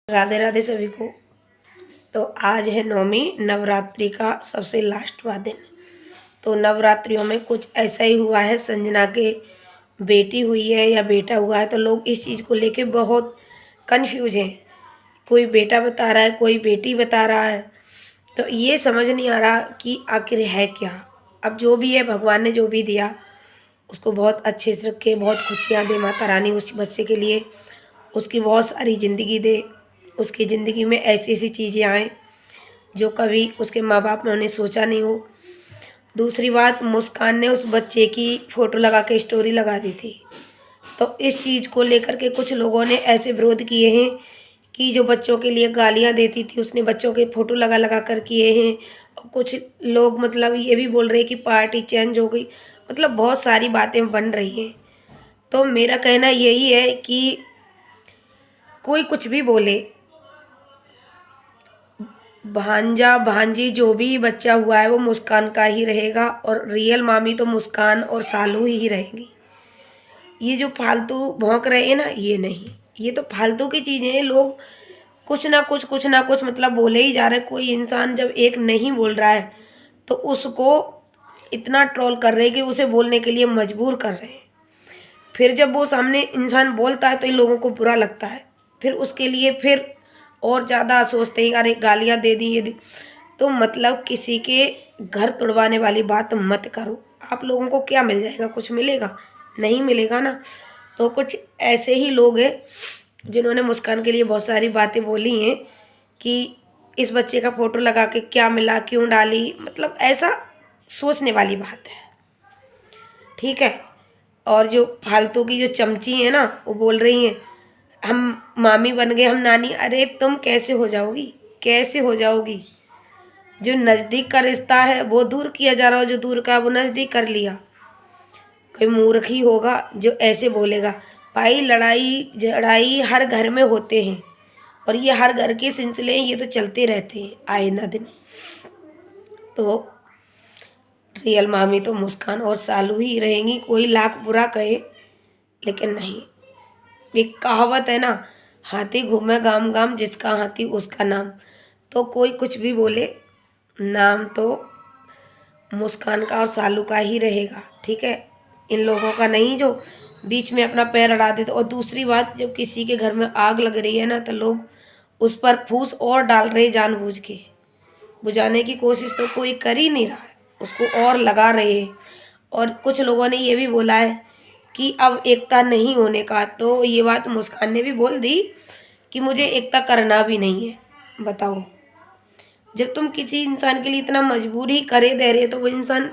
राधे राधे सभी को। तो आज है नवमी, नवरात्रि का सबसे लास्टवा दिन। तो नवरात्रियों में कुछ ऐसा ही हुआ है, संजना के बेटी हुई है या बेटा हुआ है, तो लोग इस चीज़ को लेके बहुत कंफ्यूज हैं। कोई बेटा बता रहा है, कोई बेटी बता रहा है, तो ये समझ नहीं आ रहा कि आखिर है क्या। अब जो भी है, भगवान ने जो भी दिया उसको बहुत अच्छे से रखे, बहुत खुशियाँ दे माता रानी उस बच्चे के लिए, उसकी बहुत सारी ज़िंदगी दे, उसकी ज़िंदगी में ऐसी ऐसी चीज़ें आएँ जो कभी उसके माँ बाप ने उन्हें सोचा नहीं हो। दूसरी बात, मुस्कान ने उस बच्चे की फ़ोटो लगा के स्टोरी लगा दी थी, तो इस चीज़ को लेकर के कुछ लोगों ने ऐसे विरोध किए हैं कि जो बच्चों के लिए गालियाँ देती थी उसने बच्चों के फ़ोटो लगा लगा कर किए हैं। और कुछ लोग मतलब ये भी बोल रहे हैं कि पार्टी चेंज हो गई, मतलब बहुत सारी बातें बन रही हैं। तो मेरा कहना यही है कि कोई कुछ भी बोले, भांजा भांजी जो भी बच्चा हुआ है वो मुस्कान का ही रहेगा, और रियल मामी तो मुस्कान और सालू ही रहेंगी। ये जो फालतू भौंक रहे हैं ना, ये नहीं, ये तो फालतू की चीज़ें हैं। लोग कुछ ना कुछ मतलब बोले ही जा रहे हैं। कोई इंसान जब एक नहीं बोल रहा है तो उसको इतना ट्रोल कर रहे हैं कि उसे बोलने के लिए मजबूर कर रहे हैं। फिर जब वो सामने इंसान बोलता है तो इन लोगों को बुरा लगता है, फिर उसके लिए फिर और ज़्यादा सोचते हैं, अरे गालियाँ दे दी ये दी। तो मतलब किसी के घर तुड़वाने वाली बात मत करो। आप लोगों को क्या मिल जाएगा? कुछ मिलेगा? नहीं मिलेगा ना। तो कुछ ऐसे ही लोग हैं जिन्होंने मुस्कान के लिए बहुत सारी बातें बोली हैं कि इस बच्चे का फ़ोटो लगा के क्या मिला, क्यों डाली, मतलब ऐसा सोचने वाली बात है, ठीक है। और जो फालतू की जो चमची है ना, वो बोल रही हैं हम मामी बन गए, हम नानी। अरे तुम कैसे हो जाओगी, कैसे हो जाओगी? जो नज़दीक का रिश्ता है वो दूर किया जा रहा हो, जो दूर का वो नज़दीक कर लिया। कोई मूर्ख ही होगा जो ऐसे बोलेगा। भाई लड़ाई झड़ाई हर घर में होते हैं, और ये हर घर के सिलसिले ये तो चलते रहते हैं आए ना दिन। तो रियल मामी तो मुस्कान और सालू ही रहेंगी, कोई लाख बुरा कहे लेकिन नहीं। एक कहावत है ना, हाथी घूमे गाम गाम, जिसका हाथी उसका नाम। तो कोई कुछ भी बोले, नाम तो मुस्कान का और सालू का ही रहेगा, ठीक है। इन लोगों का नहीं जो बीच में अपना पैर अड़ा देते। और दूसरी बात, जब किसी के घर में आग लग रही है ना, तो लोग उस पर फूस और डाल रहे जानबूझ के। बुझाने की कोशिश तो कोई कर ही नहीं रहा है, उसको और लगा रहे हैं। और कुछ लोगों ने ये भी बोला है कि अब एकता नहीं होने का। तो ये बात मुस्कान ने भी बोल दी कि मुझे एकता करना भी नहीं है। बताओ, जब तुम किसी इंसान के लिए इतना मजबूर ही करे दे रहे तो वो इंसान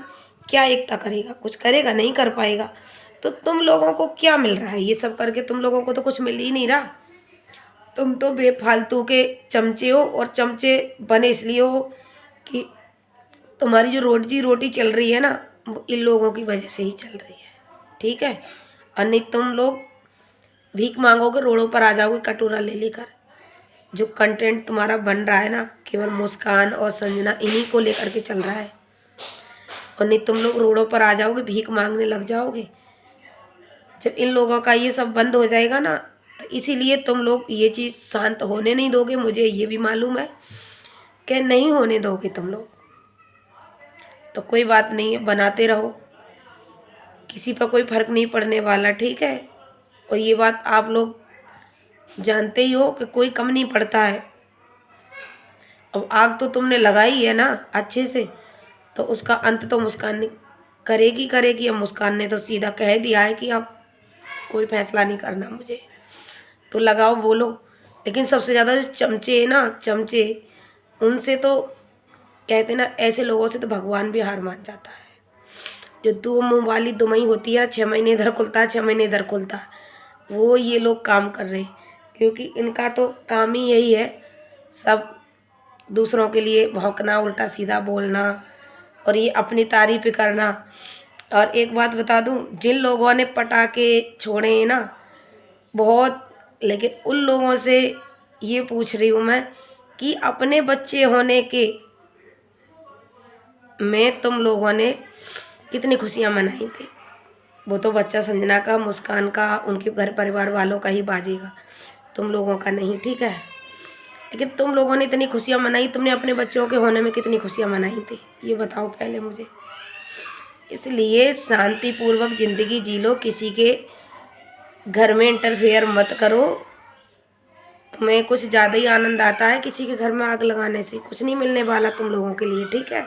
क्या एकता करेगा? कुछ करेगा? नहीं कर पाएगा। तो तुम लोगों को क्या मिल रहा है? ये सब करके तुम लोगों को तो कुछ मिल ही नहीं रहा। तुम तो बेफालतू के चमचे हो, और चमचे बने इसलिए हो कि तुम्हारी जो रोजी रोटी चल रही है ना, वो इन लोगों की वजह से ही चल रही है, ठीक है। और नहीं तुम लोग भीख मांगोगे, रोडों पर आ जाओगे कटोरा ले लेकर। जो कंटेंट तुम्हारा बन रहा है ना, केवल मुस्कान और संजना इन्हीं को लेकर के चल रहा है। और नहीं तुम लोग रोडों पर आ जाओगे, भीख मांगने लग जाओगे। जब इन लोगों का ये सब बंद हो जाएगा ना, तो इसीलिए तुम लोग ये चीज़ शांत होने नहीं दोगे। मुझे ये भी मालूम है कि नहीं होने दोगे तुम लोग। तो कोई बात नहीं है, बनाते रहो, किसी पर कोई फर्क नहीं पड़ने वाला, ठीक है। और ये बात आप लोग जानते ही हो कि कोई कम नहीं पड़ता है। अब आग तो तुमने लगाई है ना अच्छे से, तो उसका अंत तो मुस्कान ने करेगी करेगी। अब मुस्कान ने तो सीधा कह दिया है कि अब कोई फैसला नहीं करना मुझे, तो लगाओ बोलो। लेकिन सबसे ज़्यादा जो चमचे हैं ना, चमचे, उनसे तो कहते ना, ऐसे लोगों से तो भगवान भी हार मान जाता है। जो दो मुंह वाली दुमई होती है, 6 महीने इधर खुलता है 6 महीने इधर खुलता है, वो ये लोग काम कर रहे हैं। क्योंकि इनका तो काम ही यही है, सब दूसरों के लिए भौंकना, उल्टा सीधा बोलना, और ये अपनी तारीफ करना। और एक बात बता दूं, जिन लोगों ने पटाखे छोड़े हैं ना बहुत, लेकिन उन लोगों से ये पूछ रही हूँ मैं कि अपने बच्चे होने के में तुम लोगों ने कितनी खुशियाँ मनाई थी। वो तो बच्चा संजना का, मुस्कान का, उनके घर परिवार वालों का ही बाजेगा, तुम लोगों का नहीं, ठीक है। लेकिन तुम लोगों ने इतनी खुशियाँ मनाई, तुमने अपने बच्चों के होने में कितनी खुशियाँ मनाई थी, ये बताओ पहले मुझे। इसलिए शांतिपूर्वक ज़िंदगी जी लो, किसी के घर में इंटरफेयर मत करो। तुम्हें कुछ ज़्यादा ही आनंद आता है किसी के घर में आग लगाने से, कुछ नहीं मिलने वाला तुम लोगों के लिए, ठीक है।